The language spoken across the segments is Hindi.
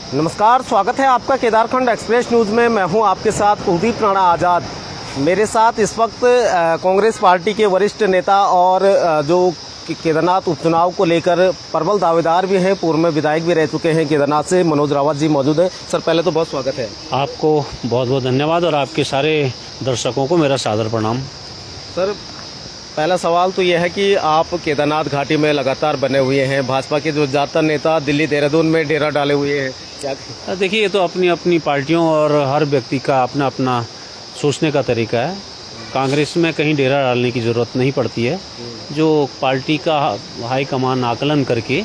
नमस्कार, स्वागत है आपका केदारखंड एक्सप्रेस न्यूज़ में। मैं हूं आपके साथ कुलदीप राणा आज़ाद। मेरे साथ इस वक्त कांग्रेस पार्टी के वरिष्ठ नेता और जो केदारनाथ उपचुनाव को लेकर प्रबल दावेदार भी हैं, पूर्व में विधायक भी रह चुके हैं केदारनाथ से, मनोज रावत जी मौजूद है। सर, पहले तो बहुत स्वागत है। आपको बहुत बहुत धन्यवाद और आपके सारे दर्शकों को मेरा सादर प्रणाम। सर, पहला सवाल तो यह है कि आप केदारनाथ घाटी में लगातार बने हुए हैं, भाजपा के जो ज़्यादातर नेता दिल्ली देहरादून में डेरा डाले हुए हैं, क्या देखिए, ये तो अपनी अपनी पार्टियों और हर व्यक्ति का अपना अपना सोचने का तरीका है। कांग्रेस में कहीं डेरा डालने की ज़रूरत नहीं पड़ती है। जो पार्टी का हाईकमान आकलन करके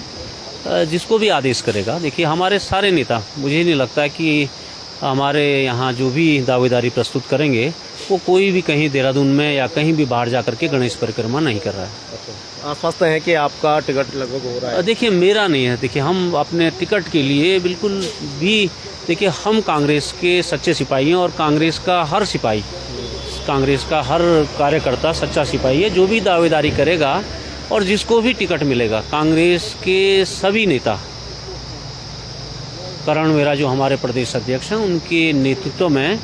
जिसको भी आदेश करेगा, देखिए हमारे सारे नेता, मुझे नहीं लगता कि हमारे यहाँ जो भी दावेदारी प्रस्तुत करेंगे वो कोई भी कहीं देहरादून में या कहीं भी बाहर जा करके गणेश परिक्रमा नहीं कर रहा है। आश्वस्त है कि आपका टिकट लगभग हो रहा है? देखिए, मेरा नहीं है। देखिए, हम अपने टिकट के लिए बिल्कुल भी, देखिए हम कांग्रेस के सच्चे सिपाही हैं और कांग्रेस का हर सिपाही, कांग्रेस का हर कार्यकर्ता सच्चा सिपाही है। जो भी दावेदारी करेगा और जिसको भी टिकट मिलेगा, कांग्रेस के सभी नेता, करण मेरा जो हमारे प्रदेश अध्यक्ष हैं, उनके नेतृत्व में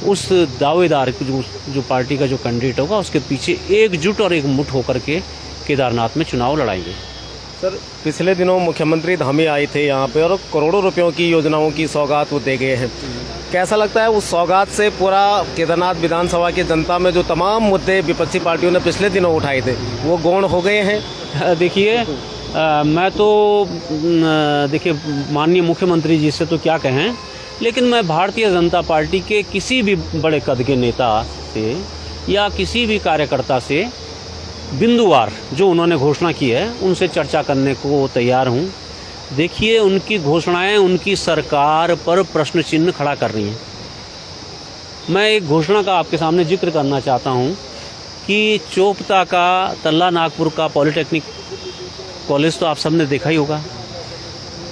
उस दावेदार जो पार्टी का जो कैंडिडेट होगा उसके पीछे एकजुट और एकमुठ होकर के केदारनाथ में चुनाव लड़ाएंगे। सर, पिछले दिनों मुख्यमंत्री धामी आए थे यहाँ पे और करोड़ों रुपयों की योजनाओं की सौगात वो दे गए हैं। कैसा लगता है उस सौगात से पूरा केदारनाथ विधानसभा की जनता में जो तमाम मुद्दे विपक्षी पार्टियों ने पिछले दिनों उठाए थे वो गौण हो गए हैं? देखिए, मैं तो देखिए माननीय मुख्यमंत्री जी से तो क्या कहें, लेकिन मैं भारतीय जनता पार्टी के किसी भी बड़े कद के नेता से या किसी भी कार्यकर्ता से बिंदुवार जो उन्होंने घोषणा की है उनसे चर्चा करने को तैयार हूं। देखिए, उनकी घोषणाएं उनकी सरकार पर प्रश्न चिन्ह खड़ा कर रही हैं। मैं एक घोषणा का आपके सामने जिक्र करना चाहता हूं कि चोपता का, तल्ला नागपुर का पॉलिटेक्निक कॉलेज तो आप सबने देखा ही होगा।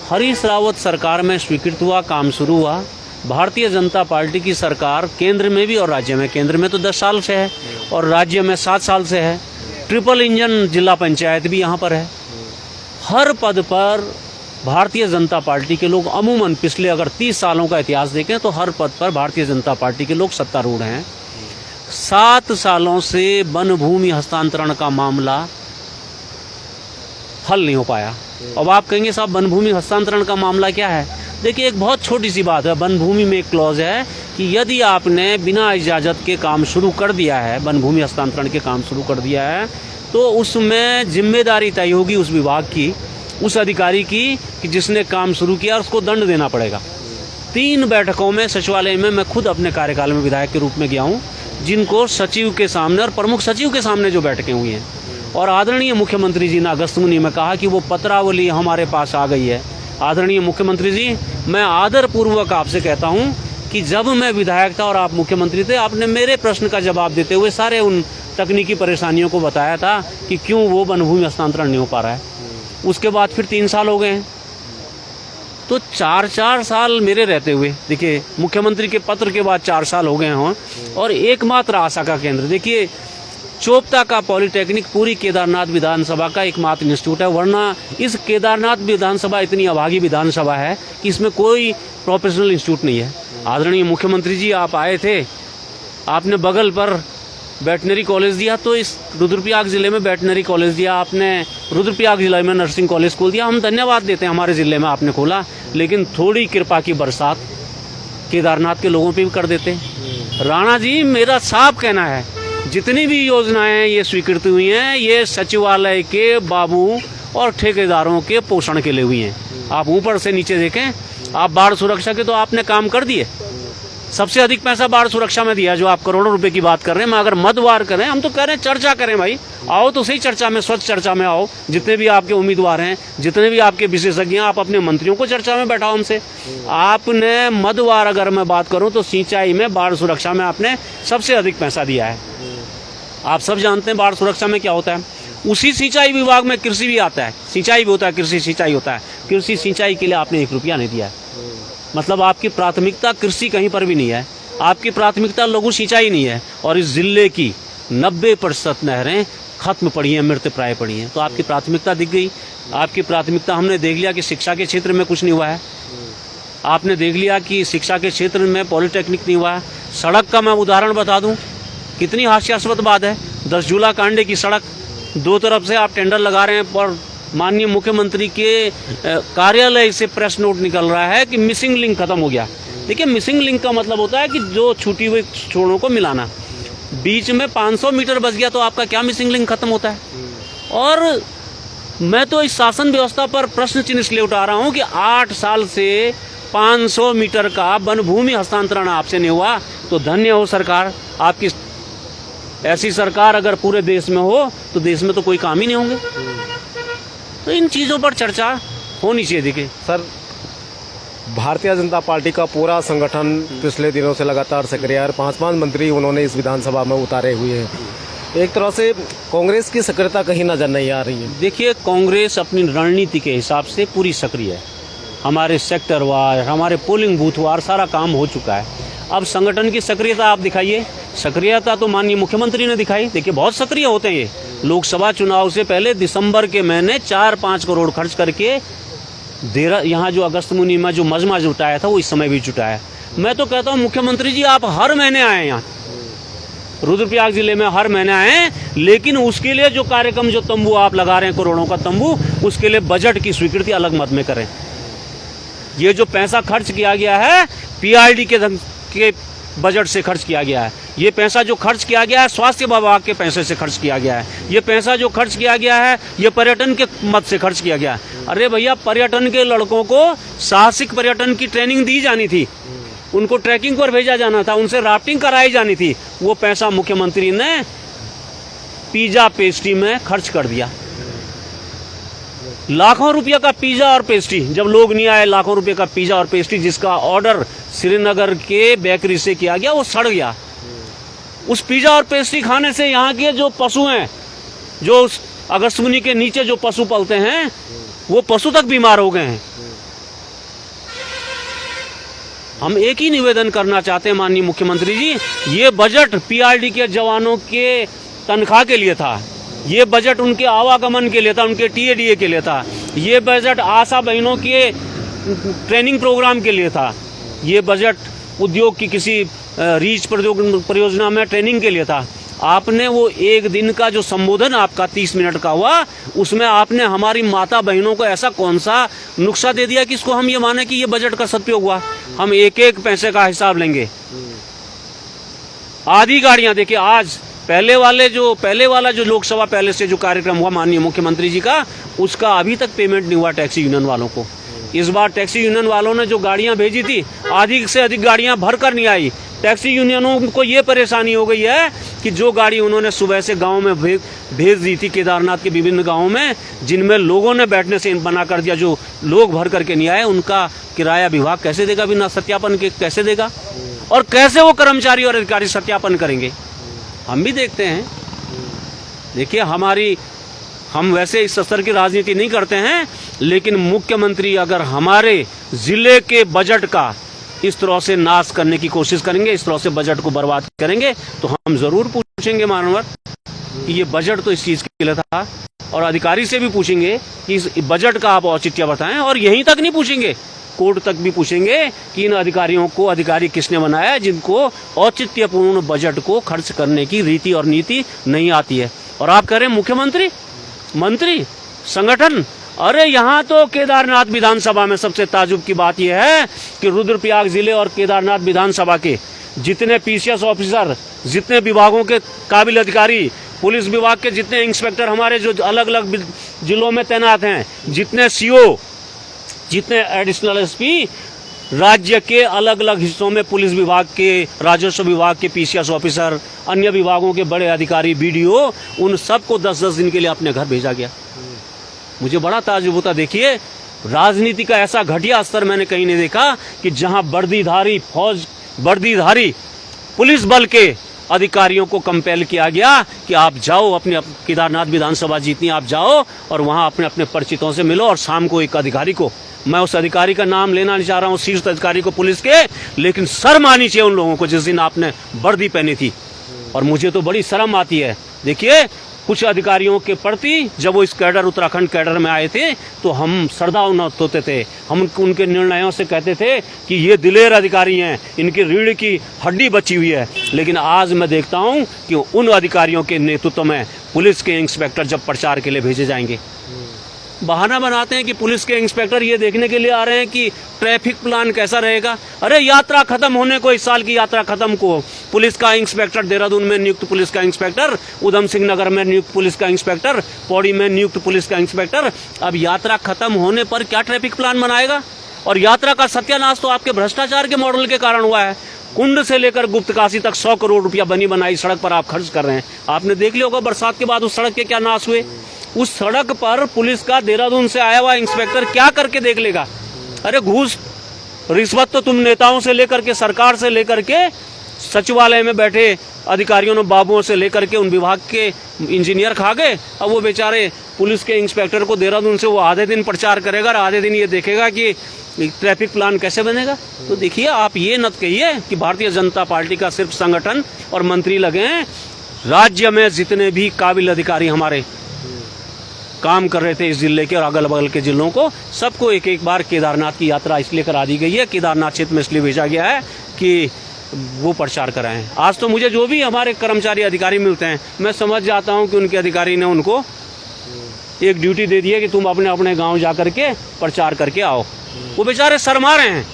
हरीश रावत सरकार में स्वीकृत हुआ, काम शुरू हुआ। भारतीय जनता पार्टी की सरकार केंद्र में भी और राज्य में, केंद्र में तो 10 साल से है और राज्य में 7 साल से है। ट्रिपल इंजन जिला पंचायत भी यहाँ पर है। हर पद पर भारतीय जनता पार्टी के लोग अमूमन पिछले अगर 30 सालों का इतिहास देखें तो हर पद पर भारतीय जनता पार्टी के लोग सत्तारूढ़ हैं। 7 सालों से वन भूमि हस्तांतरण का मामला हल नहीं हो पाया। अब आप कहेंगे साहब, वन भूमि हस्तांतरण का मामला क्या है? देखिए, एक बहुत छोटी सी बात है। वन भूमि में एक क्लॉज है कि यदि आपने बिना इजाज़त के काम शुरू कर दिया है, वन भूमि हस्तांतरण के काम शुरू कर दिया है, तो उसमें जिम्मेदारी तय होगी उस विभाग की, उस अधिकारी की कि जिसने काम शुरू किया और उसको दंड देना पड़ेगा। 3 बैठकों में सचिवालय में मैं खुद अपने कार्यकाल में विधायक के रूप में गया हूँ, जिनको सचिव के सामने और प्रमुख सचिव के सामने जो बैठकें हुई हैं, और आदरणीय मुख्यमंत्री जी ने अगस्त मुनि में कहा कि वो पत्रावली हमारे पास आ गई है। आदरणीय मुख्यमंत्री जी, मैं आदरपूर्वक आपसे कहता हूं कि जब मैं विधायक था और आप मुख्यमंत्री थे, आपने मेरे प्रश्न का जवाब देते हुए सारे उन तकनीकी परेशानियों को बताया था कि क्यों वो वन भूमि हस्तांतरण नहीं हो पा रहा है। उसके बाद फिर 3 साल हो गए हैं, तो 4 साल मेरे रहते हुए, देखिए मुख्यमंत्री के पत्र के बाद 4 साल हो गए हों, और एकमात्र आशा का केंद्र, देखिए चोपता का पॉलिटेक्निक पूरी केदारनाथ विधानसभा का एकमात्र इंस्टीट्यूट है। वरना इस केदारनाथ विधानसभा इतनी अभागी विधानसभा है कि इसमें कोई प्रोफेशनल इंस्टीट्यूट नहीं है। आदरणीय मुख्यमंत्री जी, आप आए थे, आपने बगल पर वेटनरी कॉलेज दिया, तो इस रुद्रप्रयाग जिले में वेटनरी कॉलेज दिया आपने, रुद्रप्रयाग जिले में नर्सिंग कॉलेज खोल दिया। हम धन्यवाद देते हैं, हमारे जिले में आपने खोला, लेकिन थोड़ी कृपा की बरसात केदारनाथ के लोगों पर भी कर देते। राणा जी, मेरा साफ कहना है, जितनी भी योजनाएं ये स्वीकृत हुई हैं, ये सचिवालय के बाबू और ठेकेदारों के पोषण के लिए हुई हैं। आप ऊपर से नीचे देखें, आप बाढ़ सुरक्षा के तो आपने काम कर दिए। सबसे अधिक पैसा बाढ़ सुरक्षा में दिया, जो आप करोड़ों रुपए की बात कर रहे हैं। मैं अगर मदवार करें, हम तो कह रहे हैं चर्चा करें भाई, आओ तो सही चर्चा में, स्वच्छ चर्चा में आओ। जितने भी आपके उम्मीदवार हैं, जितने भी आपके विशेषज्ञ हैं, आप अपने मंत्रियों को चर्चा में बैठाओ हमसे। आपने मदवार अगर मैं बात करूं तो सिंचाई में, बाढ़ सुरक्षा में आपने सबसे अधिक पैसा दिया है। आप सब जानते हैं बाढ़ सुरक्षा में क्या होता है। उसी सिंचाई विभाग में कृषि भी आता है, सिंचाई भी होता है, कृषि सिंचाई होता है। कृषि सिंचाई के लिए आपने 1 रुपया नहीं दिया है। मतलब आपकी प्राथमिकता कृषि कहीं पर भी नहीं है, आपकी प्राथमिकता लघु सिंचाई नहीं है। और इस जिले की 90% नहरें खत्म पड़ी हैं, मृत प्राय पड़ी हैं। तो आपकी प्राथमिकता दिख गई। आपकी प्राथमिकता हमने देख लिया कि शिक्षा के क्षेत्र में कुछ नहीं हुआ है। आपने देख लिया कि शिक्षा के क्षेत्र में पॉलिटेक्निक नहीं हुआ है। सड़क का मैं उदाहरण बता दूं, कितनी हास्यास्पद बात है। 10 जुला कांडे की सड़क, दो तरफ से आप टेंडर लगा रहे हैं और माननीय मुख्यमंत्री के कार्यालय से प्रेस नोट निकल रहा है कि मिसिंग लिंक खत्म हो गया। देखिए, मिसिंग लिंक का मतलब होता है कि जो छूटी हुई छोरों को मिलाना। बीच में 500 मीटर बच गया तो आपका क्या मिसिंग लिंक खत्म होता है। और मैं तो इस शासन व्यवस्था पर प्रश्न चिन्ह इसलिए उठा रहा हूं कि 8 साल से 500 मीटर का वन भूमि हस्तांतरण आपसे नहीं हुआ। तो धन्य हो सरकार आपकी। ऐसी सरकार अगर पूरे देश में हो तो देश में तो कोई काम ही नहीं होंगे। तो इन चीज़ों पर चर्चा होनी चाहिए। देखिए सर, भारतीय जनता पार्टी का पूरा संगठन पिछले दिनों से लगातार सक्रिय है। 5 मंत्री उन्होंने इस विधानसभा में उतारे हुए हैं। एक तरह से कांग्रेस की सक्रियता कहीं नजर नहीं आ रही है। देखिए, कांग्रेस अपनी रणनीति के हिसाब से पूरी सक्रिय है। हमारे सेक्टर वार, हमारे पोलिंग बूथ वार सारा काम हो चुका है। अब संगठन की सक्रियता आप दिखाइए। सक्रियता तो माननीय मुख्यमंत्री ने दिखाई। देखिए, बहुत सक्रिय होते हैं ये। लोकसभा चुनाव से पहले दिसंबर के महीने 4-5 करोड़ खर्च करके यहाँ जो अगस्त मुनि में जो मजमा जुटाया था वो इस समय भी जुटाया। मैं तो कहता हूँ मुख्यमंत्री जी, आप हर महीने आए यहाँ रुद्रप्रयाग जिले में, हर महीने आए, लेकिन उसके लिए जो कार्यक्रम, जो तंबू आप लगा रहे हैं, करोड़ों का तंबू, उसके लिए बजट की स्वीकृति अलग मद में करें। ये जो पैसा खर्च किया गया है पीआरडी के बजट से खर्च किया गया है। ये पैसा जो खर्च किया गया है स्वास्थ्य विभाग के पैसे से खर्च किया गया है। ये पैसा जो खर्च किया गया है ये पर्यटन के मद से खर्च किया गया है। अरे भैया, पर्यटन के लड़कों को साहसिक पर्यटन की ट्रेनिंग दी जानी थी, उनको ट्रैकिंग पर भेजा जाना था, उनसे राफ्टिंग कराई जानी थी। वो पैसा मुख्यमंत्री ने पिज्जा पेस्ट्री में खर्च कर दिया। लाखों रुपया का पिज्जा और पेस्ट्री, जब लोग नहीं आए, लाखों रुपए का पिज्जा और पेस्ट्री जिसका ऑर्डर श्रीनगर के बेकरी से किया गया वो सड़ गया। उस पिज्जा और पेस्ट्री खाने से यहाँ के जो पशु हैं, जो अगस्त मुनि के नीचे जो पशु पलते हैं, वो पशु तक बीमार हो गए हैं। हम एक ही निवेदन करना चाहते हैं माननीय मुख्यमंत्री जी, ये बजट पीआरडी के जवानों के तनख्वाह के लिए था, ये बजट उनके आवागमन के लिए था, उनके टीएडीए के लिए था, ये बजट आशा बहनों के ट्रेनिंग प्रोग्राम के लिए था, ये बजट उद्योग की किसी रीच परियोजना में ट्रेनिंग के लिए था। आपने वो एक दिन का जो संबोधन आपका 30 मिनट का हुआ, उसमें आपने हमारी माता बहनों को ऐसा कौन सा नुक्सा दे दिया कि इसको हम ये माने कि ये बजट का सदुपयोग हुआ। हम एक एक पैसे का हिसाब लेंगे। आधी गाड़ियां देखिए, आज पहले वाला जो लोकसभा पहले से जो कार्यक्रम हुआ माननीय मुख्यमंत्री जी का, उसका अभी तक पेमेंट नहीं हुआ टैक्सी यूनियन वालों को। इस बार टैक्सी यूनियन वालों ने जो गाड़ियां भेजी थी, आधी से अधिक गाड़ियां भरकर नहीं आई। टैक्सी यूनियनों को ये परेशानी हो गई है कि जो गाड़ी उन्होंने सुबह से गांव में भेज दी थी, केदारनाथ के विभिन्न गांवों में, जिनमें लोगों ने बैठने से मना कर दिया, जो लोग भर करके नहीं आए, उनका किराया विभाग कैसे देगा बिना सत्यापन के? कैसे देगा? और कैसे वो कर्मचारी और अधिकारी सत्यापन करेंगे? हम भी देखते हैं। देखिए, हम वैसे इस स्तर की राजनीति नहीं करते हैं, लेकिन मुख्यमंत्री अगर हमारे जिले के बजट का इस तरह से नाश करने की कोशिश करेंगे, इस तरह से बजट को बर्बाद करेंगे, तो हम जरूर पूछेंगे मानवर कि ये बजट तो इस चीज के लिए था, और अधिकारी से भी पूछेंगे कि इस बजट का आप औचित्य बताएं। और यहीं तक नहीं पूछेंगे, कोर्ट तक भी पूछेंगे कि इन अधिकारियों को अधिकारी किसने बनाया जिनको औचित्यपूर्ण बजट को खर्च करने की रीति और नीति नहीं आती है। और आप कह रहे हैं मुख्यमंत्री, मंत्री, संगठन। अरे यहाँ तो केदारनाथ विधानसभा में सबसे ताजुब की बात यह है कि रुद्रप्रयाग जिले और केदारनाथ विधानसभा के जितने पीसीएस ऑफिसर, जितने विभागों के काबिल अधिकारी, पुलिस विभाग के जितने इंस्पेक्टर हमारे जो अलग अलग जिलों में तैनात हैं, जितने सीओ, जितने एडिशनल एसपी, राज्य के अलग अलग हिस्सों में पुलिस विभाग के, राजस्व विभाग के पीसीएस ऑफिसर, अन्य विभागों के बड़े अधिकारी, बीडीओ, उन सबको 10-10 दिन के लिए अपने घर भेजा गया। मुझे बड़ा ताज्जुब होता। देखिए, राजनीति का ऐसा घटिया स्तर मैंने कहीं नहीं देखा कि जहां वर्दीधारी पुलिस बल के अधिकारियों को कंपेल किया गया कि आप जाओ, अपने केदारनाथ विधानसभा जीतनी, आप जाओ और वहां अपने अपने परिचितों से मिलो। और शाम को एक अधिकारी को, मैं उस अधिकारी का नाम लेना नहीं चाह रहा हूं, शीर्ष अधिकारी को पुलिस के, लेकिन शर्म आनी चाहिए उन लोगों को जिस दिन आपने वर्दी पहनी थी। और मुझे तो बड़ी शर्म आती है। देखिए, कुछ अधिकारियों के प्रति जब वो इस कैडर उत्तराखंड कैडर में आए थे तो हम श्रद्धान्वित होते थे। हम उनके निर्णयों से कहते थे कि ये दिलेर अधिकारी हैं, इनकी रीढ़ की हड्डी बची हुई है। लेकिन आज मैं देखता हूं कि उन अधिकारियों के नेतृत्व में पुलिस के इंस्पेक्टर जब प्रचार के लिए भेजे जाएंगे, बहाना बनाते हैं कि पुलिस के इंस्पेक्टर ये देखने के लिए आ रहे हैं कि ट्रैफिक प्लान कैसा रहेगा। अरे यात्रा खत्म होने को, इस साल की यात्रा खत्म को, पुलिस का इंस्पेक्टर देहरादून में नियुक्त पुलिस का इंस्पेक्टर, उधम सिंह नगर में नियुक्त पुलिस का इंस्पेक्टर, पौड़ी में नियुक्त पुलिस का इंस्पेक्टर, अब यात्रा खत्म होने पर क्या ट्रैफिक प्लान बनाएगा। और यात्रा का सत्यानाश तो आपके भ्रष्टाचार के मॉडल के कारण हुआ है। कुंड से लेकर गुप्तकाशी तक 100 करोड़ रुपया बनी बनाई सड़क पर आप खर्च कर रहे हैं। आपने देख लिया होगा बरसात के बाद उस सड़क के क्या नाश हुए। उस सड़क पर पुलिस का देहरादून से आया हुआ इंस्पेक्टर क्या करके देख लेगा। अरे घूस रिश्वत तो तुम नेताओं से लेकर के, सरकार से लेकर के, सचिवालय में बैठे अधिकारियों ने, बाबुओं से लेकर के उन विभाग के इंजीनियर खा गए। अब वो बेचारे पुलिस के इंस्पेक्टर को देहरादून से वो आधे दिन प्रचार करेगा और आधे दिन ये देखेगा कि ट्रैफिक प्लान कैसे बनेगा। तो देखिए, आप ये मत कहिए कि भारतीय जनता पार्टी का सिर्फ संगठन और मंत्री लगे हैं। राज्य में जितने भी काबिल अधिकारी हमारे काम कर रहे थे इस जिले के और अगल बगल के जिलों को, सबको एक एक बार केदारनाथ की यात्रा इसलिए करा दी गई है, केदारनाथ क्षेत्र में इसलिए भेजा गया है कि वो प्रचार कराएं। आज तो मुझे जो भी हमारे कर्मचारी अधिकारी मिलते हैं, मैं समझ जाता हूं कि उनके अधिकारी ने उनको एक ड्यूटी दे दी है कि तुम अपने अपने गांव जा करके प्रचार करके आओ। वो बेचारे शर्मा रहे हैं।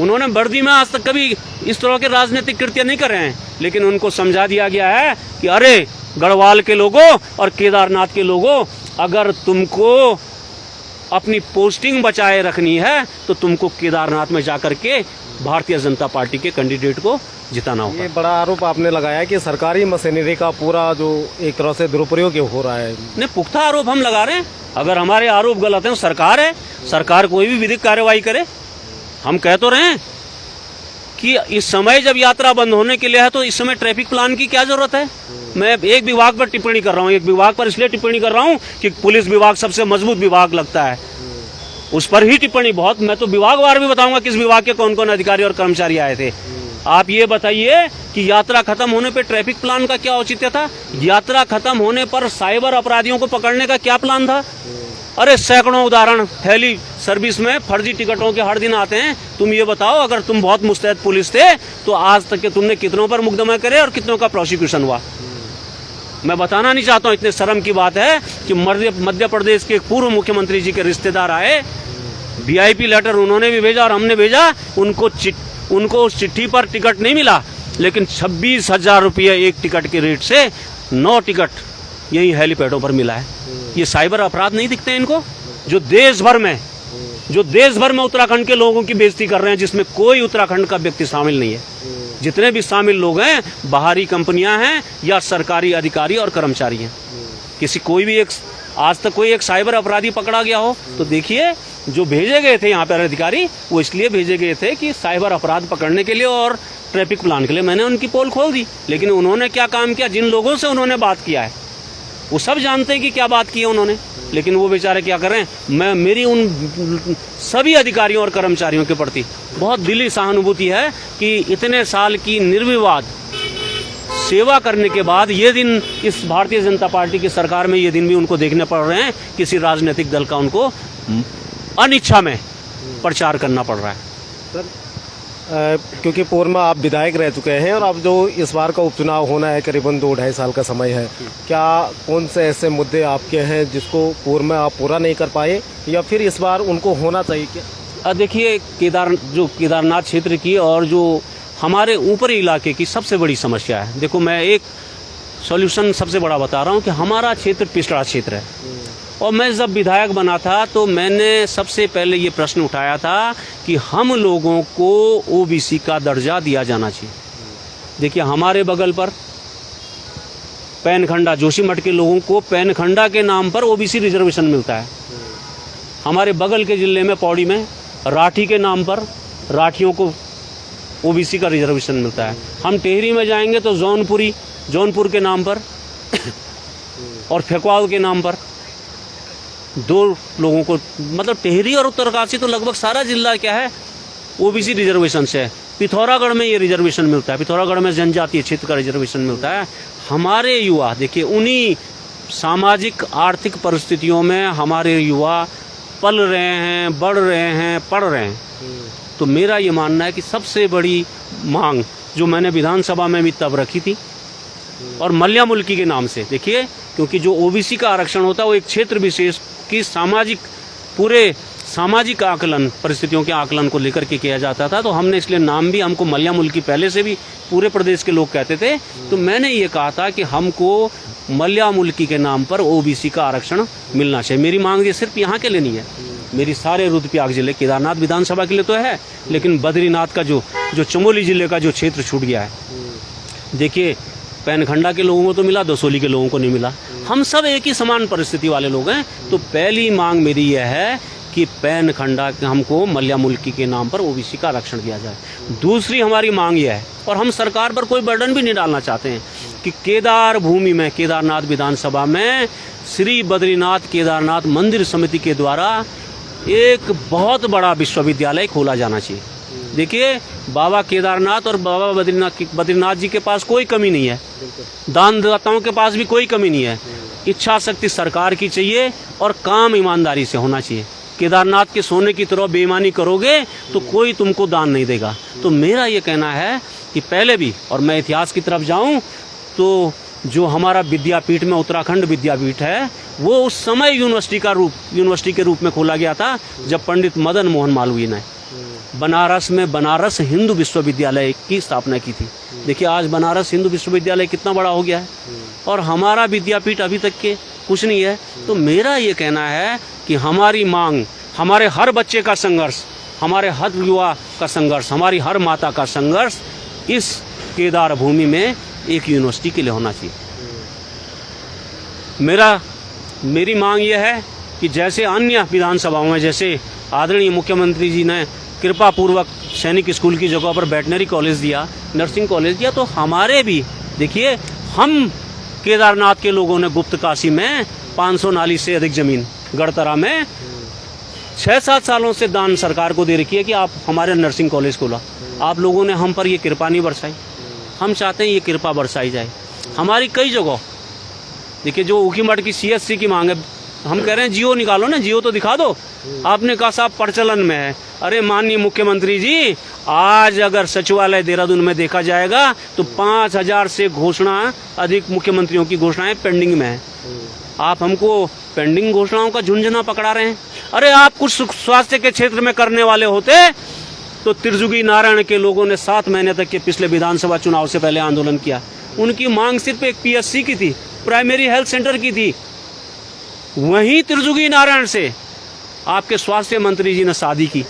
उन्होंने वर्दी में आज तक कभी इस तरह के राजनीतिक कृत्य नहीं कर रहे हैं, लेकिन उनको समझा दिया गया है कि अरे गढ़वाल के लोगों और केदारनाथ के लोगों, अगर तुमको अपनी पोस्टिंग बचाए रखनी है तो तुमको केदारनाथ में जाकर के भारतीय जनता पार्टी के कैंडिडेट को जिताना होगा। ये बड़ा आरोप आपने लगाया कि सरकारी मशीनरी का पूरा जो एक तरह से दुरुपयोग हो रहा है। नहीं, पुख्ता आरोप हम लगा रहे हैं। अगर हमारे आरोप गलत हैं, सरकार है, सरकार कोई भी विधिक कार्रवाई करे। हम कह तो रहे हैं कि इस समय जब यात्रा बंद होने के लिए है तो इस समय ट्रैफिक प्लान की क्या जरूरत है। मैं एक विभाग पर टिप्पणी कर रहा हूँ, एक विभाग पर इसलिए टिप्पणी कर रहा हूँ कि पुलिस विभाग सबसे मजबूत विभाग लगता है, उस पर ही टिप्पणी बहुत। मैं तो विभागवार भी बताऊंगा किस विभाग के कौन कौन अधिकारी और कर्मचारी आए थे। आप ये बताइए कि यात्रा खत्म होने पर ट्रैफिक प्लान का क्या औचित्य था। यात्रा खत्म होने पर साइबर अपराधियों को पकड़ने का क्या प्लान था। अरे सैकड़ों उदाहरण हेली सर्विस में फर्जी टिकटों के हर दिन आते हैं। तुम ये बताओ, अगर तुम बहुत मुस्तैद पुलिस थे तो आज तक के तुमने कितनों पर मुकदमा करे और कितनों का प्रोसिक्यूशन हुआ। मैं बताना नहीं चाहता हूँ, इतने शर्म की बात है कि मध्य प्रदेश के पूर्व मुख्यमंत्री जी के रिश्तेदार आए, VIP लेटर उन्होंने भी भेजा और हमने भेजा, उनको उस चिट्ठी पर टिकट नहीं मिला, लेकिन 26,000 रुपये एक टिकट के रेट से 9 टिकट यही हेलीपैडों पर मिला है। ये साइबर अपराध नहीं दिखते इनको, जो देश भर में उत्तराखंड के लोगों की बेइज्जती कर रहे हैं, जिसमें कोई उत्तराखंड का व्यक्ति शामिल नहीं है। जितने भी शामिल लोग हैं बाहरी कंपनियां हैं या सरकारी अधिकारी और कर्मचारी हैं। कोई भी एक आज तक कोई एक साइबर अपराधी पकड़ा गया हो तो देखिए, जो भेजे गए थे यहाँ पर अधिकारी, वो इसलिए भेजे गए थे कि साइबर अपराध पकड़ने के लिए और ट्रैफिक प्लान के लिए। मैंने उनकी पोल खोल दी, लेकिन उन्होंने क्या काम किया, जिन लोगों से उन्होंने बात किया है वो सब जानते हैं कि क्या बात की है उन्होंने, लेकिन वो बेचारे क्या कर रहे हैं। मेरी उन सभी अधिकारियों और कर्मचारियों के प्रति बहुत दिली सहानुभूति है कि इतने साल की निर्विवाद सेवा करने के बाद ये दिन इस भारतीय जनता पार्टी की सरकार में ये दिन भी उनको देखने पड़ रहे हैं। किसी राजनीतिक दल का उनको अनिच्छा में प्रचार करना पड़ रहा है। सर, क्योंकि पूर्व में आप विधायक रह चुके हैं और अब जो इस बार का उपचुनाव होना है, करीबन 2-2.5 साल का समय है, क्या कौन से ऐसे मुद्दे आपके हैं जिसको पूर्व में आप पूरा नहीं कर पाए या फिर इस बार उनको होना चाहिए क्या? देखिए, केदारनाथ क्षेत्र की और जो हमारे ऊपरी इलाके की सबसे बड़ी समस्या है। देखो, मैं एक सॉल्यूशन सबसे बड़ा बता रहा हूँ कि हमारा क्षेत्र पिछड़ा क्षेत्र है। और मैं जब विधायक बना था तो मैंने सबसे पहले ये प्रश्न उठाया था कि हम लोगों को OBC का दर्जा दिया जाना चाहिए। देखिए, हमारे बगल पर पैनखंडा, जोशीमठ के लोगों को पैनखंडा के नाम पर OBC रिजर्वेशन मिलता है। हमारे बगल के जिले में पौड़ी में राठी के नाम पर राठियों को OBC का रिजर्वेशन मिलता है। हम टेहरी में जाएंगे तो जौनपुर के नाम पर और फेकवाल के नाम पर 2 लोगों को, मतलब टेहरी और उत्तरकाशी तो लगभग सारा जिला क्या है OBC रिजर्वेशन से है। पिथौरागढ़ में ये रिजर्वेशन मिलता है, पिथौरागढ़ में जनजातीय क्षेत्र का रिजर्वेशन मिलता है। हमारे युवा देखिए, उन्हीं सामाजिक आर्थिक परिस्थितियों में हमारे युवा पल रहे हैं, बढ़ रहे हैं, पढ़ रहे हैं, तो मेरा ये मानना है कि सबसे बड़ी मांग जो मैंने विधानसभा में भी तब रखी थी और मल्ल्या मुल्की के नाम से, देखिए, क्योंकि जो ओबीसी का आरक्षण होता है वो एक क्षेत्र विशेष की पूरे सामाजिक आकलन, परिस्थितियों के आकलन को लेकर के किया जाता था, तो हमने इसलिए नाम भी, हमको मल्ल्या मुल्की पहले से भी पूरे प्रदेश के लोग कहते थे, तो मैंने ये कहा था कि हमको मल्ल्या मुल्की के नाम पर ओबीसी का आरक्षण मिलना चाहिए। मेरी मांग ये सिर्फ यहाँ के लिए नहीं है, मेरी सारे रुद्रप्रयाग जिले, केदारनाथ विधानसभा के लिए तो है, लेकिन बद्रीनाथ का जो चमोली जिले का जो क्षेत्र छूट गया है, देखिए, पैनखंडा के लोगों को तो मिला, दसोली के लोगों को नहीं मिला, हम सब एक ही समान परिस्थिति वाले लोग हैं। तो पहली मांग मेरी यह है कि पैनखंडा हमको मल्ल्या मुल्की के नाम पर ओबीसी का आरक्षण दिया जाए। दूसरी हमारी मांग यह है, और हम सरकार पर कोई बर्डन भी नहीं डालना चाहते हैं, कि केदार भूमि में, केदारनाथ विधानसभा में श्री बद्रीनाथ केदारनाथ मंदिर समिति के द्वारा एक बहुत बड़ा विश्वविद्यालय खोला जाना चाहिए। देखिए, बाबा केदारनाथ और बाबा बद्रीनाथ जी के पास कोई कमी नहीं है, दानदाताओं के पास भी कोई कमी नहीं है, इच्छा शक्ति सरकार की चाहिए और काम ईमानदारी से होना चाहिए। केदारनाथ के सोने की तरह बेईमानी करोगे तो कोई तुमको दान नहीं देगा। तो मेरा ये कहना है कि पहले भी, और मैं इतिहास की तरफ जाऊं तो जो हमारा विद्यापीठ में उत्तराखंड विद्यापीठ है, वो उस समय यूनिवर्सिटी के रूप में खोला गया था जब पंडित मदन मोहन मालवीय ने बनारस में बनारस हिंदू विश्वविद्यालय की स्थापना की थी। देखिए, आज बनारस हिंदू विश्वविद्यालय कितना बड़ा हो गया है, और हमारा विद्यापीठ अभी तक के कुछ नहीं है। तो मेरा ये कहना है कि हमारी मांग, हमारे हर बच्चे का संघर्ष, हमारे हर युवा का संघर्ष, हमारी हर माता का संघर्ष इस केदार भूमि में एक यूनिवर्सिटी के लिए होना चाहिए। मेरी मांग यह है कि जैसे अन्य विधानसभाओं में, जैसे आदरणीय मुख्यमंत्री जी ने कृपा पूर्वक सैनिक स्कूल की जगह पर वेटनरी कॉलेज दिया, नर्सिंग कॉलेज दिया, तो हमारे भी, देखिए, हम केदारनाथ के लोगों ने गुप्त काशी में 500 नाली से अधिक जमीन गढ़तरा में 6-7 सालों से दान सरकार को दे रखी है कि आप हमारे नर्सिंग कॉलेज खोला। आप लोगों ने हम पर ये कृपा नहीं बरसाई, हम चाहते हैं ये कृपा बरसाई जाए। हमारी कई जगह, देखिए, जो ऊखीमठ की CSC की मांग है, हम कह रहे हैं जियो निकालो ना, जियो तो दिखा दो। आपने कहा साहब प्रचलन में है। अरे माननीय मुख्यमंत्री जी, आज अगर सचिवालय देहरादून में देखा जाएगा तो 5000 से घोषणा अधिक मुख्यमंत्रियों की घोषणाएं पेंडिंग में है। आप हमको पेंडिंग घोषणाओं का झुंझुना पकड़ा रहे हैं। अरे आप कुछ स्वास्थ्य के क्षेत्र में करने वाले होते तो त्रिजुगी नारायण के लोगों ने 7 महीने तक के पिछले विधानसभा चुनाव से पहले आंदोलन किया। उनकी मांग सिर्फ एक PSC की थी, प्राइमरी हेल्थ सेंटर की थी। वहीं त्रिजुगी नारायण से आपके स्वास्थ्य मंत्री जी ने शादी की।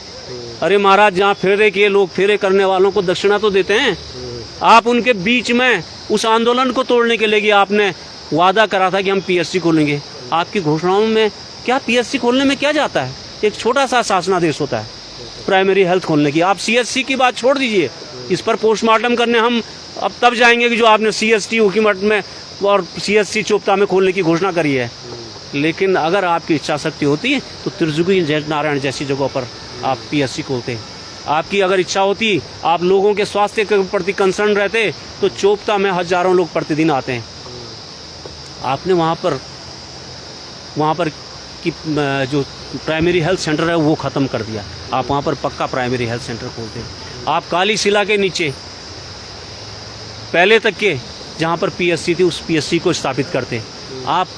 अरे महाराज, जहाँ फेरे के लोग, फेरे करने वालों को दक्षिणा तो देते हैं। आप उनके बीच में उस आंदोलन को तोड़ने के लिए आपने वादा करा था कि हम PSC खोलेंगे। आपकी घोषणाओं में क्या, PSC खोलने में क्या जाता है? एक छोटा सा शासनादेश होता है प्राइमरी हेल्थ खोलने की। आप CSC की बात छोड़ दीजिए, इस पर पोस्टमार्टम करने हम अब तब जाएंगे कि जो आपने CST ऊखीमठ में और CSC चोपता में खोलने की घोषणा करी है। लेकिन अगर आपकी इच्छा शक्ति होती है तो त्रिजुगी नारायण जैसी जगहों पर आप PSC खोलते। आपकी अगर इच्छा होती, आप लोगों के स्वास्थ्य के प्रति कंसर्न रहते, तो चोपता में हजारों लोग प्रतिदिन आते हैं। आपने वहाँ पर कि जो प्राइमरी हेल्थ सेंटर है वो ख़त्म कर दिया। आप वहाँ पर पक्का प्राइमरी हेल्थ सेंटर खोलते। आप काली शिला के नीचे पहले तक के जहाँ पर PSC थी उस PSC को स्थापित करते। आप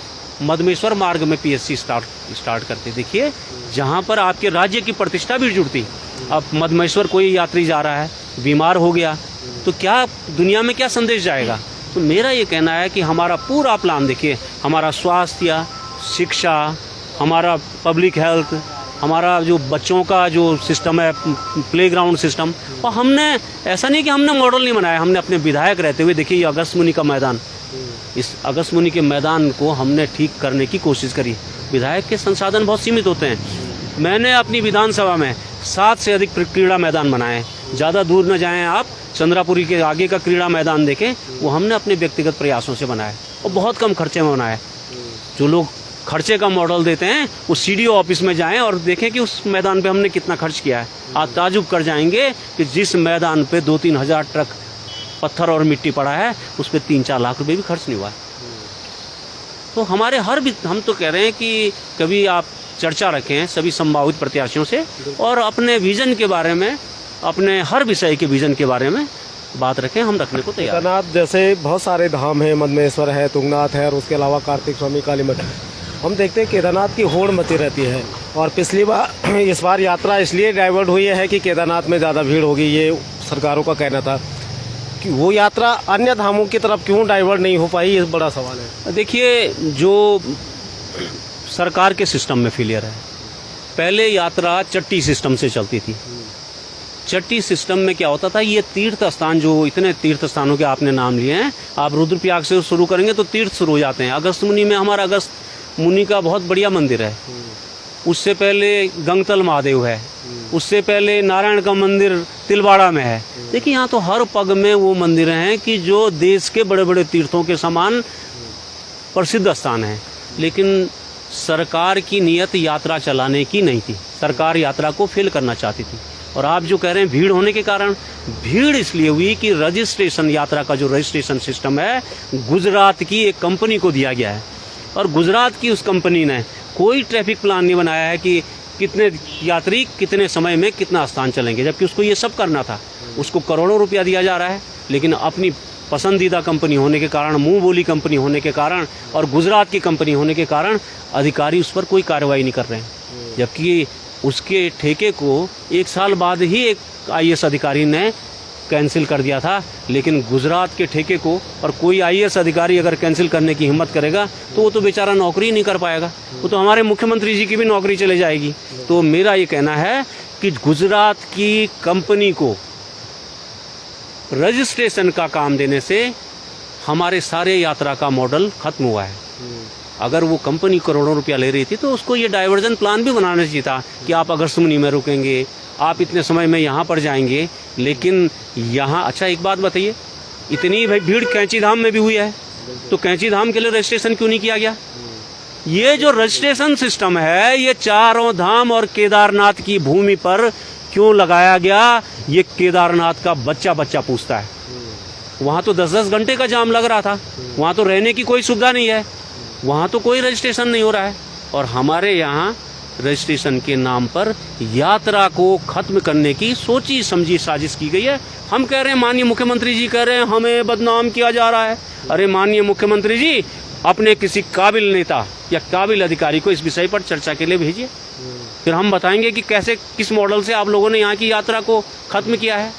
मधमेश्वर मार्ग में PSC स्टार्ट करते। देखिए, जहाँ पर आपके राज्य की प्रतिष्ठा भी जुड़ती। अब मधमेश्वर कोई यात्री जा रहा है, बीमार हो गया, तो क्या दुनिया में क्या संदेश जाएगा? तो मेरा ये कहना है कि हमारा पूरा प्लान, देखिए, हमारा स्वास्थ्य, शिक्षा, हमारा पब्लिक हेल्थ, हमारा जो बच्चों का जो सिस्टम है, प्लेग्राउंड सिस्टम, और हमने ऐसा नहीं कि हमने मॉडल नहीं बनाया, हमने अपने विधायक रहते हुए, देखिए, ये अगस्त मुनि का मैदान, इस अगस्त मुनि के मैदान को हमने ठीक करने की कोशिश करी। विधायक के संसाधन बहुत सीमित होते हैं। मैंने अपनी विधानसभा में 7 से अधिक क्रीड़ा मैदान बनाए। ज़्यादा दूर न जाएं आप, चंद्रापुरी के आगे का क्रीड़ा मैदान देखें, वो हमने अपने व्यक्तिगत प्रयासों से बनाया और बहुत कम खर्चे में बनाया। जो लोग खर्चे का मॉडल देते हैं वो CDO ऑफिस में जाएं और देखें कि उस मैदान पे हमने कितना खर्च किया है। आप ताजुब कर जाएंगे कि जिस मैदान पे 2-3 हज़ार ट्रक पत्थर और मिट्टी पड़ा है, उस पर 3-4 लाख रुपए भी खर्च नहीं हुआ है। तो हमारे हम तो कह रहे हैं कि कभी आप चर्चा रखें सभी संभावित प्रत्याशियों से और अपने विजन के बारे में, अपने हर विषय के विजन के बारे में बात रखें, हम रखने को तैयार हैं। केदारनाथ जैसे बहुत सारे धाम हैं, मदमेश्वर है, तुंगनाथ है और उसके अलावा कार्तिक स्वामी काली मठ है। हम देखते हैं केदारनाथ की होड़ मची रहती है और पिछली बार इस बार यात्रा इसलिए डाइवर्ट हुई है कि केदारनाथ में ज़्यादा भीड़ होगी, ये सरकारों का कहना था। कि वो यात्रा अन्य धामों की तरफ क्यों डाइवर्ट नहीं हो पाई, ये बड़ा सवाल है। देखिए, जो सरकार के सिस्टम में फेलियर है। पहले यात्रा चट्टी सिस्टम से चलती थी। चट्टी सिस्टम में क्या होता था, ये तीर्थ स्थान, जो इतने तीर्थ स्थानों के आपने नाम लिए हैं, आप रुद्रप्रयाग से शुरू करेंगे तो तीर्थ शुरू हो जाते हैं। अगस्त मुनि में हमारा अगस्त मुनि का बहुत बढ़िया मंदिर है। उससे पहले गंगतल महादेव है, उससे पहले नारायण का मंदिर तिलवाड़ा में है। देखिए, यहाँ तो हर पग में वो मंदिर हैं कि जो देश के बड़े बड़े तीर्थों के समान प्रसिद्ध स्थान है। लेकिन सरकार की नियत यात्रा चलाने की नहीं थी, सरकार यात्रा को फेल करना चाहती थी। और आप जो कह रहे हैं भीड़ होने के कारण, भीड़ इसलिए हुई कि रजिस्ट्रेशन, यात्रा का जो रजिस्ट्रेशन सिस्टम है गुजरात की एक कंपनी को दिया गया है और गुजरात की उस कंपनी ने कोई ट्रैफिक प्लान नहीं बनाया है कि कितने यात्री कितने समय में कितना स्थान चलेंगे, जबकि उसको ये सब करना था। उसको करोड़ों रुपया दिया जा रहा है, लेकिन अपनी पसंदीदा कंपनी होने के कारण, मुंह बोली कंपनी होने के कारण और गुजरात की कंपनी होने के कारण अधिकारी उस पर कोई कार्रवाई नहीं कर रहे हैं। जबकि उसके ठेके को 1 साल बाद ही एक IAS अधिकारी ने कैंसिल कर दिया था। लेकिन गुजरात के ठेके को और कोई IAS अधिकारी अगर कैंसिल करने की हिम्मत करेगा तो वो तो बेचारा नौकरी नहीं कर पाएगा, वो तो हमारे मुख्यमंत्री जी की भी नौकरी चले जाएगी। तो मेरा ये कहना है कि गुजरात की कंपनी को रजिस्ट्रेशन का काम देने से हमारे सारे यात्रा का मॉडल खत्म हुआ है। अगर वो कंपनी करोड़ों रुपया ले रही थी तो उसको ये डाइवर्जन प्लान भी बनाना चाहिए था कि आप अगस्त मुनि में रुकेंगे, आप इतने समय में यहाँ पर जाएंगे। लेकिन यहाँ, अच्छा एक बात बताइए, इतनी भाई भीड़ कैंची धाम में भी हुई है, तो कैंची धाम के लिए रजिस्ट्रेशन क्यों नहीं किया गया? ये जो रजिस्ट्रेशन सिस्टम है ये चारों धाम और केदारनाथ की भूमि पर क्यों लगाया गया, ये केदारनाथ का बच्चा बच्चा पूछता है। वहाँ तो 10-10 घंटे का जाम लग रहा था, वहाँ तो रहने की कोई सुविधा नहीं है, वहाँ तो कोई रजिस्ट्रेशन नहीं हो रहा है। और हमारे यहाँ रजिस्ट्रेशन के नाम पर यात्रा को खत्म करने की सोची समझी साजिश की गई है। हम कह रहे हैं, माननीय मुख्यमंत्री जी कह रहे हैं हमें बदनाम किया जा रहा है। अरे माननीय मुख्यमंत्री जी, अपने किसी काबिल नेता या काबिल अधिकारी को इस विषय पर चर्चा के लिए भेजिए, फिर हम बताएंगे कि कैसे, किस मॉडल से आप लोगों ने यहाँ की यात्रा को खत्म किया है।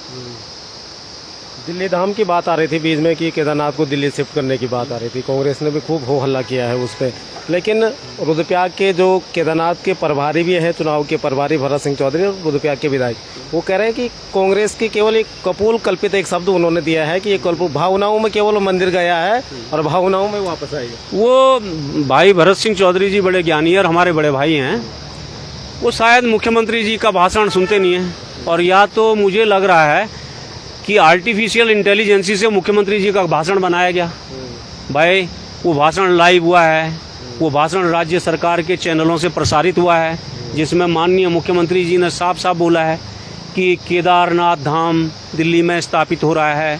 दिल्ली धाम की बात आ रही थी बीच में कि केदारनाथ को दिल्ली शिफ्ट करने की बात आ रही थी, कांग्रेस ने भी खूब हो हल्ला किया है उस पर। लेकिन रुद्रप्रयाग के जो केदारनाथ के प्रभारी भी हैं, चुनाव के प्रभारी भरत सिंह चौधरी और रुद्रप्रयाग के विधायक, वो कह रहे हैं कि कांग्रेस की केवल एक कपोल कल्पित एक शब्द उन्होंने दिया है कि ये भावनाओं में केवल मंदिर गया है और भावनाओं में वापस आएगा। वो भाई भरत सिंह चौधरी जी बड़े ज्ञानी और हमारे बड़े भाई हैं, वो शायद मुख्यमंत्री जी का भाषण सुनते नहीं हैं, और या तो मुझे लग रहा है कि आर्टिफिशियल इंटेलिजेंसी से मुख्यमंत्री जी का भाषण बनाया गया। भाई वो भाषण लाइव हुआ है, वो भाषण राज्य सरकार के चैनलों से प्रसारित हुआ है, जिसमें माननीय मुख्यमंत्री जी ने साफ साफ बोला है कि केदारनाथ धाम दिल्ली में स्थापित हो रहा है।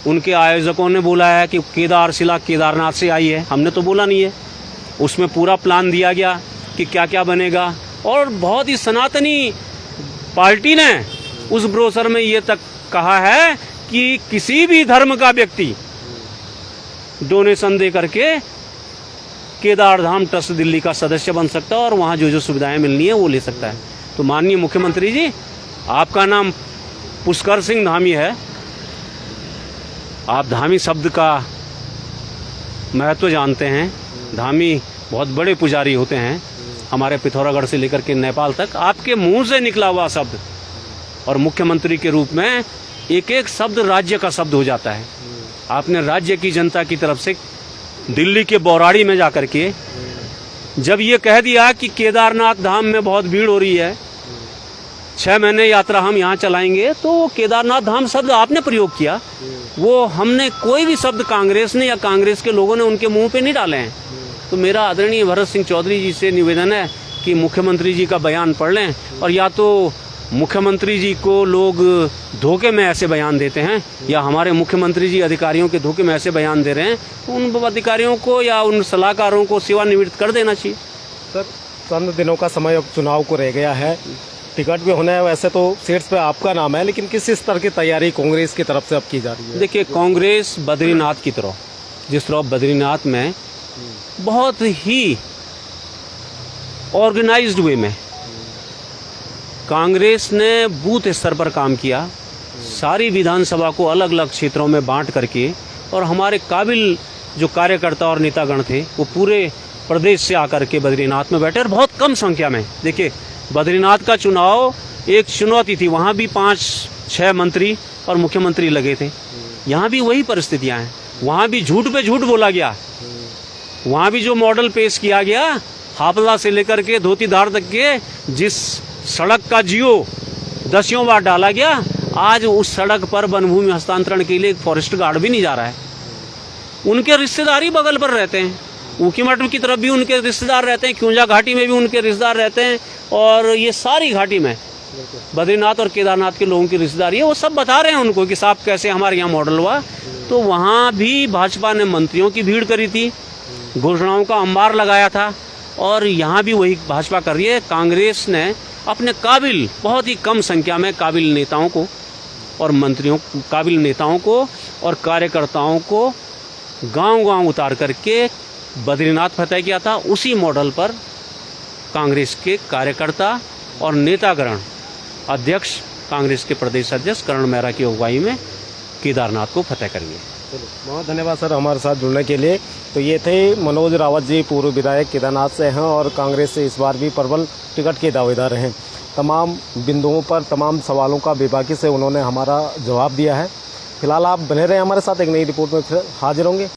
उनके आयोजकों ने बोला है कि केदारशिला केदारनाथ से आई है, हमने तो बोला नहीं है। उसमें पूरा प्लान दिया गया कि क्या क्या बनेगा, और बहुत ही सनातनी पार्टी ने उस ब्रोशर में ये तक कहा है कि किसी भी धर्म का व्यक्ति डोनेशन दे करके केदार धाम ट्रस्ट दिल्ली का सदस्य बन सकता है और वहाँ जो जो सुविधाएं मिलनी है वो ले सकता है। तो माननीय मुख्यमंत्री जी, आपका नाम पुष्कर सिंह धामी है, आप धामी शब्द का महत्व जानते हैं। धामी बहुत बड़े पुजारी होते हैं, हमारे पिथौरागढ़ से लेकर के नेपाल तक। आपके मुंह से निकला हुआ शब्द और मुख्यमंत्री के रूप में एक एक शब्द राज्य का शब्द हो जाता है। आपने राज्य की जनता की तरफ से दिल्ली के बौराड़ी में जाकर के जब ये कह दिया कि केदारनाथ धाम में बहुत भीड़ हो रही है, 6 महीने यात्रा हम यहाँ चलाएंगे, तो केदारनाथ धाम शब्द आपने प्रयोग किया। वो हमने कोई भी शब्द कांग्रेस ने या कांग्रेस के लोगों ने उनके मुंह पे नहीं डाले हैं। तो मेरा आदरणीय भरत सिंह चौधरी जी से निवेदन है कि मुख्यमंत्री जी का बयान पढ़ लें, और या तो मुख्यमंत्री जी को लोग धोखे में ऐसे बयान देते हैं या हमारे मुख्यमंत्री जी अधिकारियों के धोखे में ऐसे बयान दे रहे हैं, तो उन अधिकारियों को या उन सलाहकारों को सेवानिवृत्त कर देना चाहिए। सर, चंद दिनों का समय अब चुनाव को रह गया है, टिकट भी होना है। वैसे तो सीट्स पे आपका नाम है, लेकिन किस स्तर की तैयारी कांग्रेस की तरफ से अब की जा रही है? देखिए, कांग्रेस बद्रीनाथ की तरह, जिस तरह बद्रीनाथ में बहुत ही ऑर्गेनाइज्ड वे में कांग्रेस ने बूथ स्तर पर काम किया, सारी विधानसभा को अलग अलग क्षेत्रों में बांट करके, और हमारे काबिल जो कार्यकर्ता और नेतागण थे वो पूरे प्रदेश से आकर के बद्रीनाथ में बैठे, और बहुत कम संख्या में। देखिए, बद्रीनाथ का चुनाव एक चुनौती थी, वहाँ भी 5-6 मंत्री और मुख्यमंत्री लगे थे। यहाँ भी वही परिस्थितियाँ हैं, वहाँ भी झूठ पे झूठ बोला गया, वहाँ भी जो मॉडल पेश किया गया, हाफला से लेकर के धोतीधार तक के जिस सड़क का जियो 10 बार डाला गया, आज उस सड़क पर वनभूमि हस्तांतरण के लिए एक फॉरेस्ट गार्ड भी नहीं जा रहा है। उनके रिश्तेदार ही बगल पर रहते हैं, ऊखीमठ की तरफ भी उनके रिश्तेदार रहते हैं, क्योंजा घाटी में भी उनके रिश्तेदार रहते हैं, और ये सारी घाटी में बद्रीनाथ और केदारनाथ के लोगों की रिश्तेदारी है। वो सब बता रहे हैं उनको कि साहब कैसे हमारे यहाँ मॉडल हुआ। तो वहाँ भी भाजपा ने मंत्रियों की भीड़ करी थी, घोषणाओं का अंबार लगाया था, और यहाँ भी वही भाजपा कर रही है। कांग्रेस ने अपने काबिल, बहुत ही कम संख्या में काबिल नेताओं को और मंत्रियों, काबिल नेताओं को और कार्यकर्ताओं को गांव-गांव उतार करके बद्रीनाथ फतेह किया था। उसी मॉडल पर कांग्रेस के कार्यकर्ता और नेतागण, अध्यक्ष, कांग्रेस के प्रदेश अध्यक्ष करण मेहरा की अगुवाई में केदारनाथ को फतेह करेंगे। चलो, बहुत धन्यवाद सर हमारे साथ जुड़ने के लिए। तो ये थे मनोज रावत जी, पूर्व विधायक केदारनाथ से हैं और कांग्रेस से इस बार भी प्रबल टिकट के दावेदार हैं। तमाम बिंदुओं पर, तमाम सवालों का बेबाकी से उन्होंने हमारा जवाब दिया है। फिलहाल आप बने रहे हमारे साथ, एक नई रिपोर्ट में फिर हाजिर होंगे।